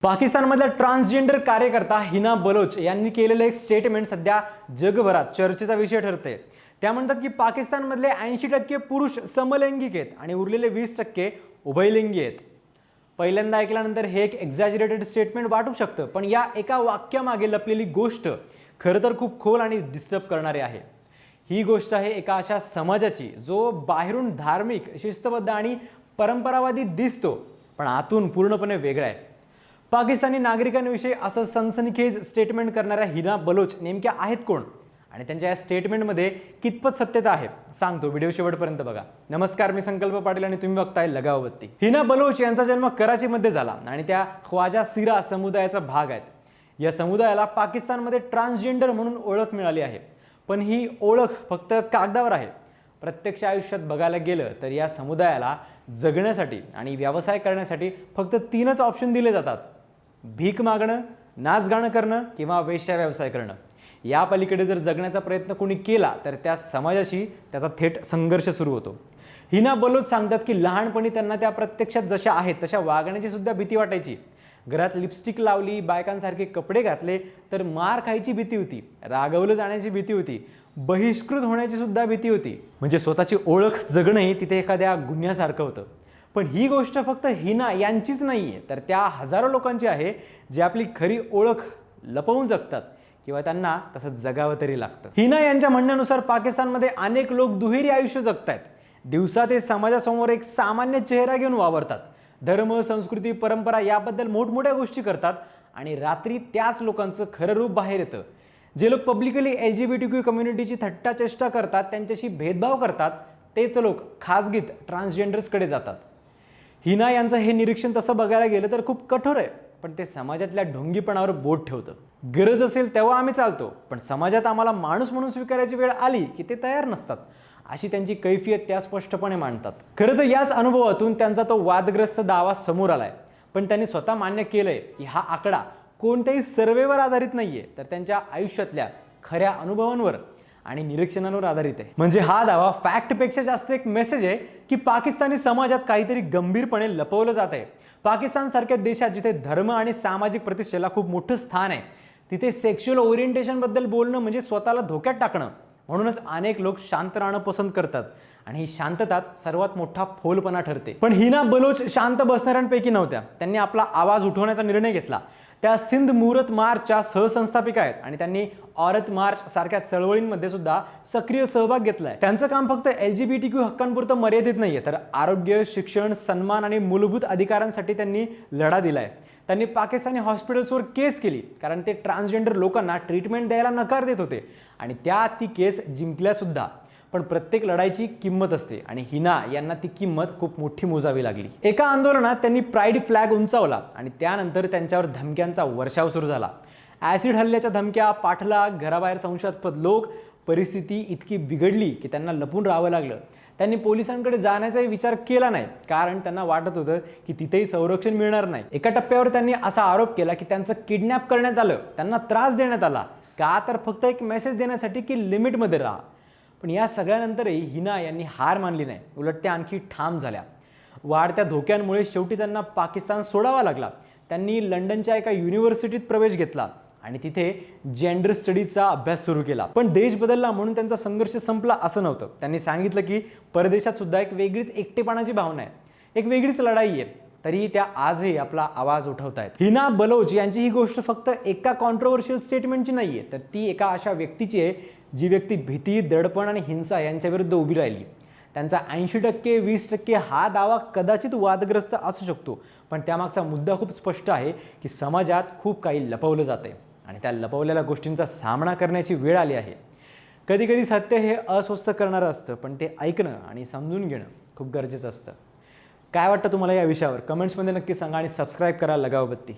पाकिस्तानमधल्या ट्रान्सजेंडर कार्यकर्ता हिना बलोच यांनी केलेलं एक स्टेटमेंट सध्या जगभरात चर्चेचा विषय ठरते। त्या म्हणतात की पाकिस्तानमधले 80% पुरुष समलैंगिक आहेत आणि उरलेले 20% उभयलिंगी आहेत। पहिल्यांदा ऐकल्यानंतर हे एक एक्झॅजरेटेड स्टेटमेंट वाटू शकतं, पण या एका वाक्यामागे लपलेली गोष्ट खरं तर खूप खोल आणि डिस्टर्ब करणारी आहे। ही गोष्ट आहे एका अशा समाजाची जो बाहेरून धार्मिक, शिस्तबद्ध आणि परंपरावादी दिसतो, पण आतून पूर्णपणे वेगळा आहे। पाकिस्तानी नागरिकांविषयी असं सनसनीखेज स्टेटमेंट करणाऱ्या हिना बलोच नेमक्या आहेत कोण आणि त्यांच्या या स्टेटमेंटमध्ये कितपत सत्यता आहे सांगतो, व्हिडिओ शेवटपर्यंत बघा। नमस्कार, मी संकल्प पाटील आणि तुम्ही बघताय लगावबत्ती। हिना बलोच यांचा जन्म कराचीमध्ये झाला आणि त्या ख्वाजा सिरा समुदायाचा भाग आहेत। या समुदायाला पाकिस्तानमध्ये ट्रान्सजेंडर म्हणून ओळख मिळाली आहे, पण ही ओळख फक्त कागदावर आहे। प्रत्यक्ष आयुष्यात बघायला गेलं तर या समुदायाला जगण्यासाठी आणि व्यवसाय करण्यासाठी फक्त 3च ऑप्शन दिले जातात: भीक मागणं, नाच गाणं करणं किंवा वेश्या व्यवसाय करणं। या पलीकडे जर जगण्याचा प्रयत्न कोणी केला तर त्या समाजाशी त्याचा थेट संघर्ष सुरू होतो। हिना बलोच सांगतात की लहानपणी त्यांना त्या प्रत्यक्षात जशा आहेत तशा वागण्याची सुद्धा भीती वाटायची। घरात लिपस्टिक लावली, बायकांसारखे कपडे घातले तर मार खायची भीती होती, रागवलं जाण्याची भीती होती, बहिष्कृत होण्याची सुद्धा भीती होती। म्हणजे स्वतःची ओळख जगणंही तिथे एखाद्या गुन्ह्यासारखं होतं। पण ही गोष्ट फक्त हिना यांचीच नाहीये, तर त्या हजारो लोकांची आहे जे आपली खरी ओळख लपवून जगतात किंवा त्यांना तसं जगावं तरी लागतं। हिना यांच्या म्हणण्यानुसार पाकिस्तानमध्ये अनेक लोक दुहेरी आयुष्य जगतायत। दिवसा ते समाजासमोर एक सामान्य चेहरा घेऊन वावरतात, धर्म, संस्कृती, परंपरा याबद्दल मोठमोठ्या गोष्टी करतात आणि रात्री त्याच लोकांचं खरं रूप बाहेर येतं। जे लोक पब्लिकली LGBTQ कम्युनिटीची थट्टा चेष्टा करतात, त्यांच्याशी भेदभाव करतात, तेच लोक खाजगीत ट्रान्सजेंडर्सकडे जातात। हिना यांचं हे निरीक्षण तसं बघायला गेलं तर खूप कठोर आहे, पण ते समाजातल्या ढोंगीपणावर बोट ठेवतं। गरज असेल तेव्हा आम्ही चालतो, पण समाजात आम्हाला माणूस म्हणून स्वीकारायची वेळ आली की ते तयार नसतात, अशी त्यांची कैफियत त्या स्पष्टपणे मांडतात। खरं तर याच अनुभवातून त्यांचा तो वादग्रस्त दावा समोर आलाय, पण त्यांनी स्वतः मान्य केलंय की हा आकडा कोणत्याही सर्वेवर आधारित नाहीये, तर त्यांच्या आयुष्यातल्या खऱ्या अनुभवांवर आणि निरीक्षणांवर आधारित आहे। म्हणजे हा दावा फॅक्टपेक्षा जास्त एक मेसेज आहे की पाकिस्तानी समाजात काहीतरी गंभीरपणे लपवलं जात आहे। पाकिस्तान सारख्या देशात जिथे धर्म आणि सामाजिक प्रतिष्ठेला खूप मोठं स्थान आहे, तिथे सेक्शुअल ओरिएंटेशन बद्दल बोलणं म्हणजे स्वतःला धोक्यात टाकणं। म्हणूनच अनेक लोक शांत राहणं पसंत करतात आणि ही शांतताच सर्वात मोठा फोलपणा ठरते। पण हिना बलोच शांत बसणाऱ्यांपैकी नव्हत्या। त्यांनी आपला आवाज उठवण्याचा निर्णय घेतला। त्या सिंध मुहूर्त मार्चच्या सहसंस्थापिका आहेत आणि त्यांनी औरत मार्च सारख्या चळवळींमध्ये सुद्धा सक्रिय सहभाग घेतलाय। त्यांचं काम फक्त LGBTQ हक्कांपुरतं मर्यादित नाहीये, तर आरोग्य, शिक्षण, सन्मान आणि मूलभूत अधिकारांसाठी त्यांनी लढा दिलाय। त्यांनी पाकिस्तानी हॉस्पिटल्सवर केस केली कारण ते ट्रान्सजेंडर लोकांना ट्रीटमेंट द्यायला नकार देत होते आणि ती केस जिंकल्या सुद्धा। पण प्रत्येक लढाईची किंमत असते आणि हिना यांना ती किंमत खूप मोठी मोजावी लागली। एका आंदोलनात त्यांनी प्राईड फ्लॅग उंचावला आणि त्यानंतर त्यांच्यावर धमक्यांचा वर्षाव सुरू झाला। ॲसिड हल्ल्याच्या धमक्या, पाठलाग, घराबाहेर संशयास्पद लोक। परिस्थिती इतकी बिघडली की त्यांना लपून राहावं लागलं। त्यांनी पोलिसांकडे जाण्याचाही विचार केला नाही, कारण त्यांना वाटत होतं की तिथेही संरक्षण मिळणार नाही। एका टप्प्यावर त्यांनी असा आरोप केला की त्यांचं किडनॅप करण्यात आलं, त्यांना त्रास देण्यात आला, का तर फक्त एक मेसेज देण्यासाठी की लिमिटमध्ये राहा। पण या सगळ्यानंतरही हिना यांनी हार मानली नाही, उलट त्या आणखी ठाम झाल्या। वाढत्या धोक्यांमुळे शेवटी त्यांना पाकिस्तान सोडावा लागला। त्यांनी लंडनच्या एका युनिव्हर्सिटीत प्रवेश घेतला आणि तिथे जेंडर स्टडीजचा अभ्यास सुरू केला। पण देश बदलला म्हणून त्यांचा संघर्ष संपला असं नव्हतं। त्यांनी सांगितलं की परदेशात सुद्धा एक वेगळीच एकटेपणाची भावना आहे, एक वेगळीच लढाई आहे, तरी त्या आजही आपला आवाज उठवतायत। हिना बलोच यांची ही गोष्ट फक्त एका कॉन्ट्रोवर्शियल स्टेटमेंटची नाहीये, तर ती एका अशा व्यक्तीची आहे जी व्यक्ती भीती, दडपण आणि हिंसा यांच्या विरुद्ध उभी राहिली। त्यांचा 80% 20% हा दावा कदाचित वादग्रस्त असू शकतो, पण त्यामागचा मुद्दा खूप स्पष्ट आहे की समाजात खूप काही लपवलं जातंय आणि त्या लपवलेल्या गोष्टींचा सामना करण्याची वेळ आली आहे। कधी कधी सत्य हे अस्वस्थ करणारं असतं, पण ते ऐकणं आणि समजून घेणं खूप गरजेचं असतं। काय वाटतं तुम्हाला या विषयावर? कमेंट्समध्ये नक्की सांगा आणि सबस्क्राईब करा लगावबत्ती।